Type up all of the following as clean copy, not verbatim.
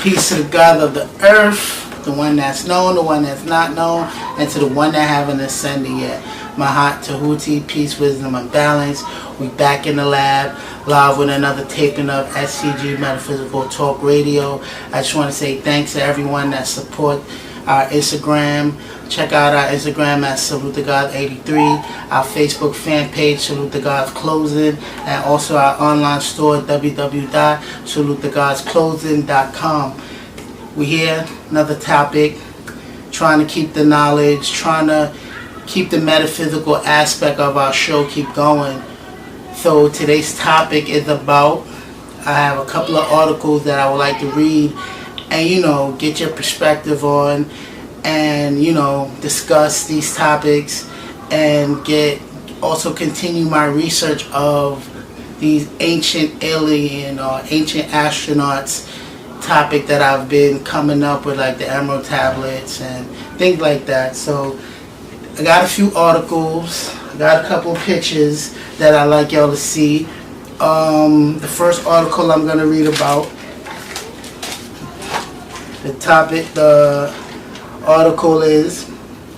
Peace to the God of the earth, the one that's known, the one that's not known, and to the one that haven't ascended yet. Mahat Tahuti, peace, wisdom, and balance. We back in the lab, live with another taping of STG Metaphysical Talk Radio. I just want to say thanks to everyone that support our Instagram. Check out our Instagram at salutethegods83, our Facebook fan page Salute the Gods Clothing, and also our online store www.salutethegodsclothing.com. We here, another topic, trying to keep the knowledge, trying to keep the metaphysical aspect of our show keep going. So today's topic is about, I have a couple of articles that I would like to read and get your perspective on, and discuss these topics, and also continue my research of these ancient alien or ancient astronauts topic that I've been coming up with, like the Emerald tablets and things like that. So I got a few articles, I got a couple of pictures that I like y'all to see. The first article I'm going to read about, the article is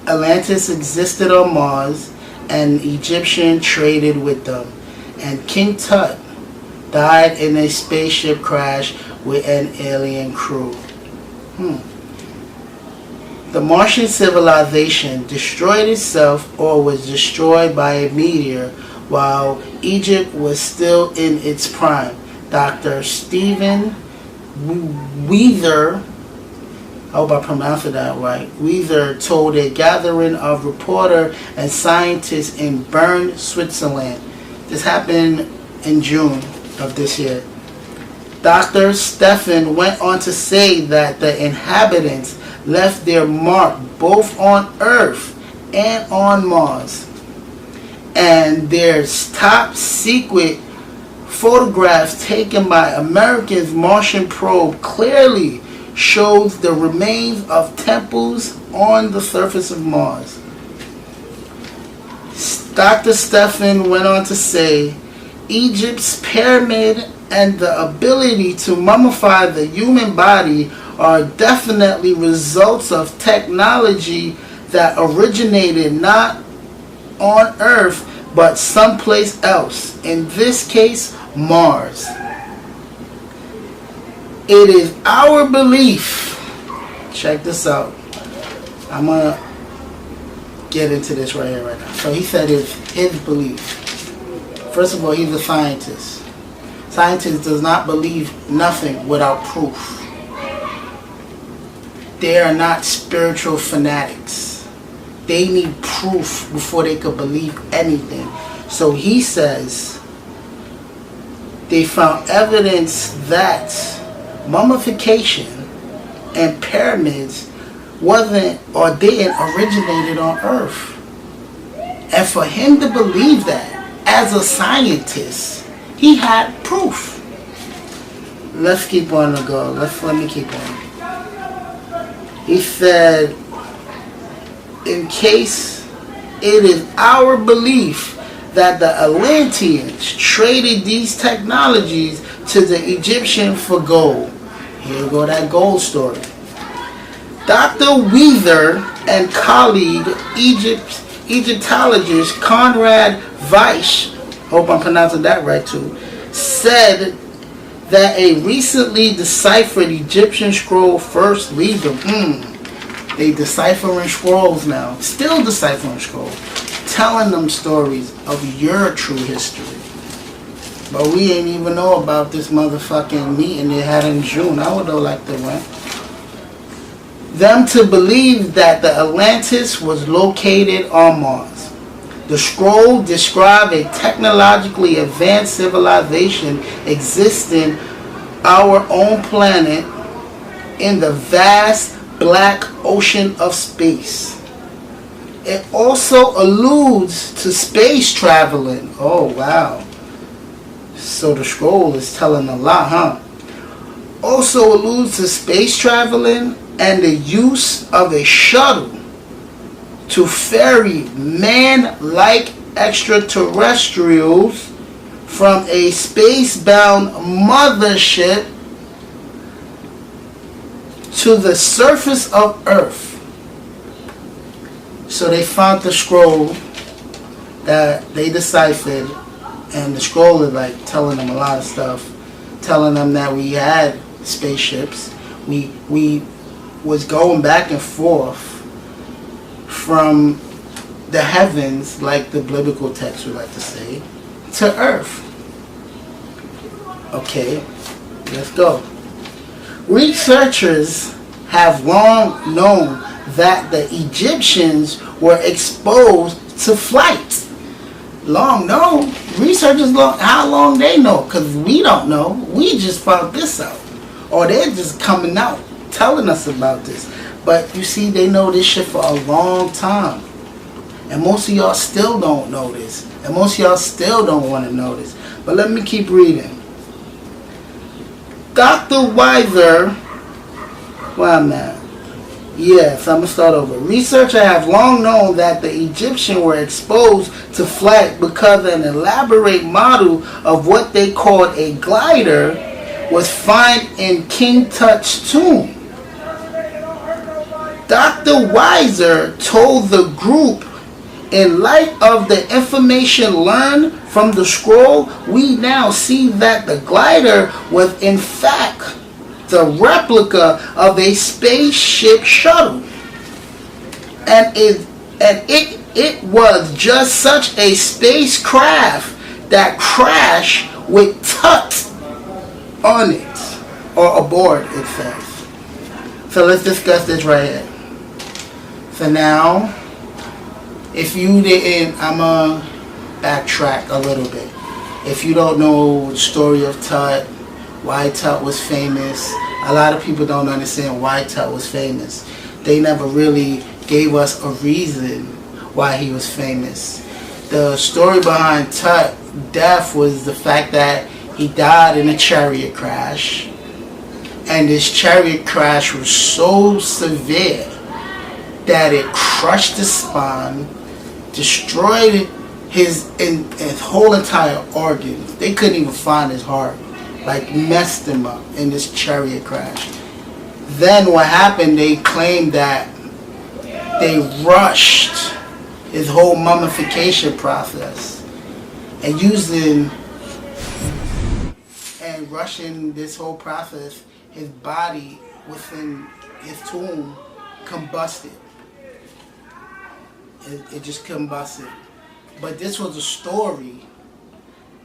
Atlantis existed on Mars and Egyptian traded with them, and King Tut died in a spaceship crash with an alien crew. The Martian civilization destroyed itself or was destroyed by a meteor while Egypt was still in its prime. Dr. Stephen Weather, I hope I pronounced that right, Weather told a gathering of reporters and scientists in Bern, Switzerland. This happened in June of this year. Dr. Stephen went on to say that the inhabitants left their mark both on Earth and on Mars, and their top secret photographs taken by America's Martian probe clearly shows the remains of temples on the surface of Mars. Dr. Stephen went on to say, Egypt's pyramid and the ability to mummify the human body are definitely results of technology that originated not on Earth but someplace else, in this case Mars. It is our belief, check this out, I'm going to get into this right here right now. So he said it's his belief. First of all, he's a scientist. Scientists does not believe nothing without proof. They are not spiritual fanatics. They need proof before they could believe anything. So he says they found evidence that mummification and pyramids wasn't or didn't originated on Earth. And for him to believe that as a scientist, he had proof. Let's keep on to go. Let me keep on. He said, in case it is our belief that the Atlanteans traded these technologies to the Egyptian for gold. Here we go, that gold story. Dr. Weather and colleague Egyptologist Conrad Weiss, hope I'm pronouncing that right too, said that a recently deciphered Egyptian scroll first leads them. They deciphering scrolls now, still deciphering scrolls, telling them stories of your true history. But we ain't even know about this motherfucking meeting they had in June. I would have liked to went. Them to believe that the Atlantis was located on Mars. The scroll described a technologically advanced civilization existing our own planet in the vast black ocean of space. It also alludes to space traveling. Oh wow. So the scroll is telling a lot, huh? Also alludes to space traveling and the use of a shuttle to ferry man-like extraterrestrials from a space-bound mothership to the surface of Earth. So they found the scroll that they deciphered, and the scroll is like telling them a lot of stuff, telling them that we had spaceships. We was going back and forth from the heavens, like the biblical text would like to say, to Earth. Okay, let's go. Researchers have long known that the Egyptians were exposed to flight. Long known? Researchers long, how long they know? Because we don't know. We just found this out. Or they're just coming out telling us about this. But you see, they know this shit for a long time. And most of y'all still don't know this. And most of y'all still don't want to know this. But let me keep reading. Dr. Weiser, where I'm at? Yes, I'm going to start over. Researchers have long known that the Egyptians were exposed to flight because an elaborate model of what they called a glider was found in King Tut's tomb. Dr. Weiser told the group, in light of the information learned from the scroll, we now see that the glider was in fact the replica of a spaceship shuttle. And it was just such a spacecraft that crashed with Tut on it, or aboard, it says. So let's discuss this right here. So now, if you didn't, I'm going to backtrack a little bit. If you don't know the story of Tut, why Tut was famous, a lot of people don't understand why Tut was famous. They never really gave us a reason why he was famous. The story behind Tut's death was the fact that he died in a chariot crash. And this chariot crash was so severe that it crushed his spine, destroyed his whole entire organs. They couldn't even find his heart. Like, messed him up in this chariot crash. Then what happened, they claimed that they rushed his whole mummification process and rushing this whole process, his body within his tomb combusted. It just combusted. But this was a story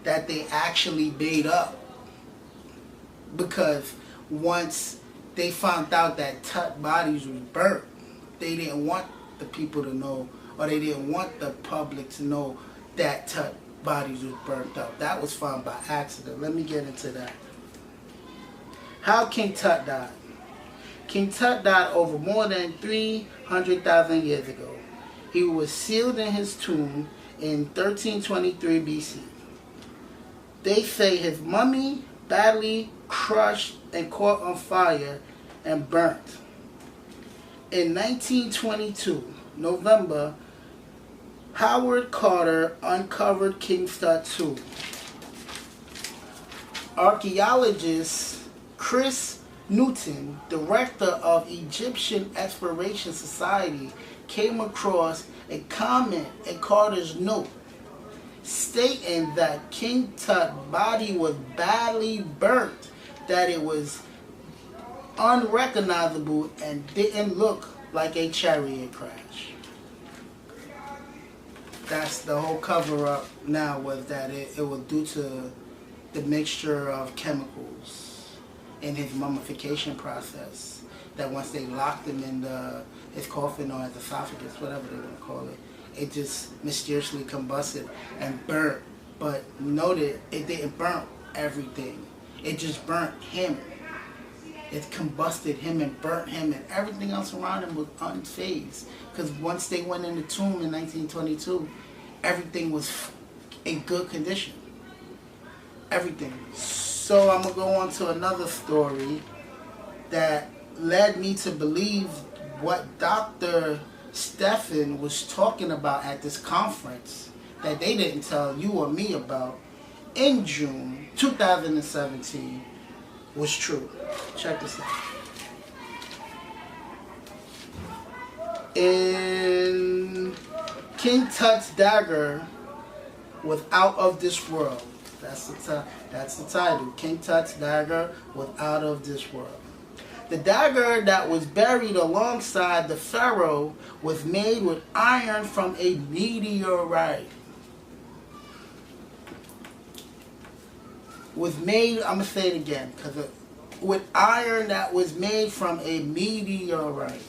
that they actually made up, because once they found out that Tut bodies was burnt, they didn't want the people to know, or they didn't want the public to know that Tut bodies was burnt up. That was found by accident. Let me get into that. How King Tut died. King Tut died over more than 300,000 years ago. He was sealed in his tomb in 1323 BC. They say his mummy badly crushed and caught on fire and burnt. In 1922, November, Howard Carter uncovered King Tut's tomb. Archaeologist Chris Newton, director of Egyptian Exploration Society, came across a comment in Carter's note stating that King Tut's body was badly burnt, that it was unrecognizable and didn't look like a chariot crash. That's the whole cover-up now, was that it was due to the mixture of chemicals in his mummification process, that once they locked him in his coffin or his esophagus, whatever they want to call it, it just mysteriously combusted and burnt. But noted, it didn't burn everything. It just burnt him. It combusted him and burnt him, and everything else around him was unfazed. Because once they went in the tomb in 1922, everything was in good condition. Everything. So I'm going to go on to another story that led me to believe what Dr. Stephan was talking about at this conference that they didn't tell you or me about in June 2017 was true. Check this out. in King Tut's dagger was out of this world. That's the title. King Tut's dagger was out of this world. The dagger that was buried alongside the pharaoh was made with iron from a meteorite. I'm going to say it again, because with iron that was made from a meteorite.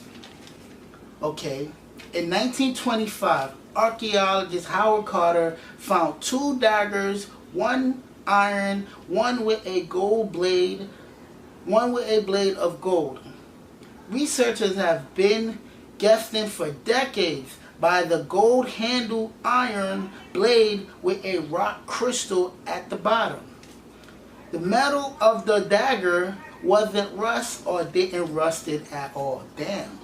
Okay. In 1925, archaeologist Howard Carter found 2 daggers, one iron, one with a blade of gold. Researchers have been guessing for decades by the gold-handled iron blade with a rock crystal at the bottom. The metal of the dagger wasn't rust or didn't rust it at all. Damn.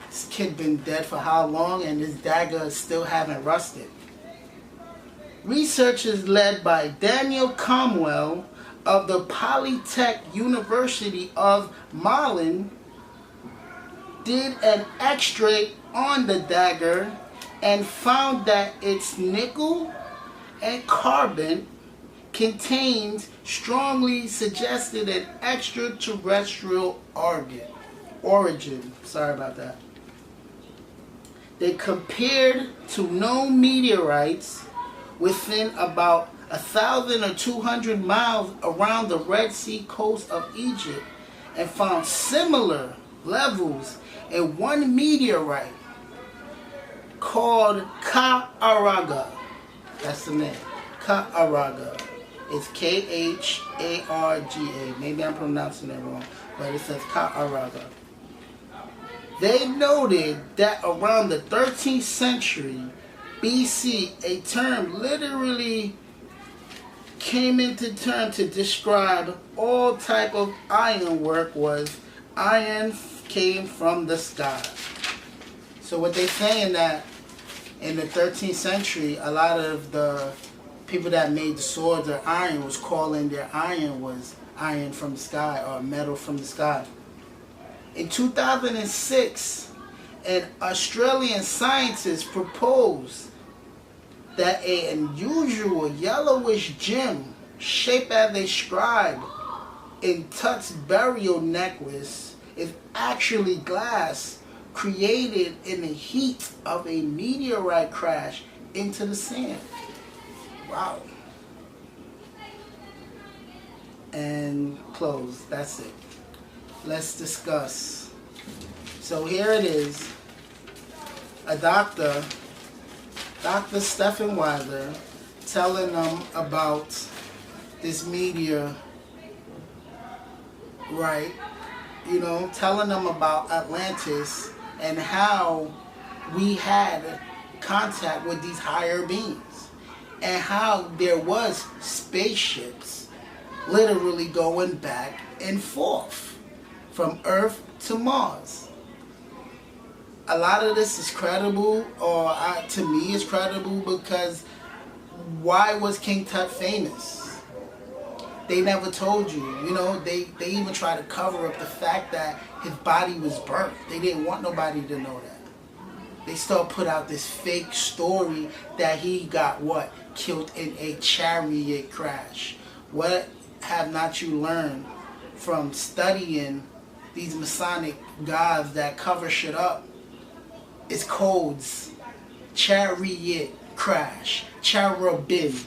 This kid been dead for how long and this dagger still haven't rusted. Researchers led by Daniel Cromwell of the Polytech University of Malin did an X-ray on the dagger and found that its nickel and carbon contains strongly suggested an extraterrestrial origin. Sorry about that. They compared to known meteorites within about 1,000 or 200 miles around the Red Sea coast of Egypt and found similar levels in one meteorite called Ka'araga. That's the name. Ka'araga. It's Kharga. Maybe I'm pronouncing it wrong, but it says Ka'araga. They noted that around the 13th century BC, a term literally came into term to describe all type of ironwork was iron came from the sky. So what they're saying that in the 13th century, a lot of the people that made the swords or iron was calling their iron was iron from the sky or metal from the sky. In 2006, an Australian scientist proposed that an unusual yellowish gem shaped as a scribe in Tut's burial necklace is actually glass created in the heat of a meteorite crash into the sand. Wow. And close. That's it. Let's discuss. So here it is. A doctor, Dr. Stephen Weiler, telling them about this meteor, right? You know, telling them about Atlantis and how we had contact with these higher beings and how there was spaceships literally going back and forth from Earth to Mars. A lot of this is credible, or to me is credible, because why was King Tut famous? They never told you. You know, they even tried to cover up the fact that his body was burnt. They didn't want nobody to know that. They still put out this fake story that he got what? Killed in a chariot crash. What have not you learned from studying these Masonic gods that cover shit up? It's codes. Chariot crash. Cherubim.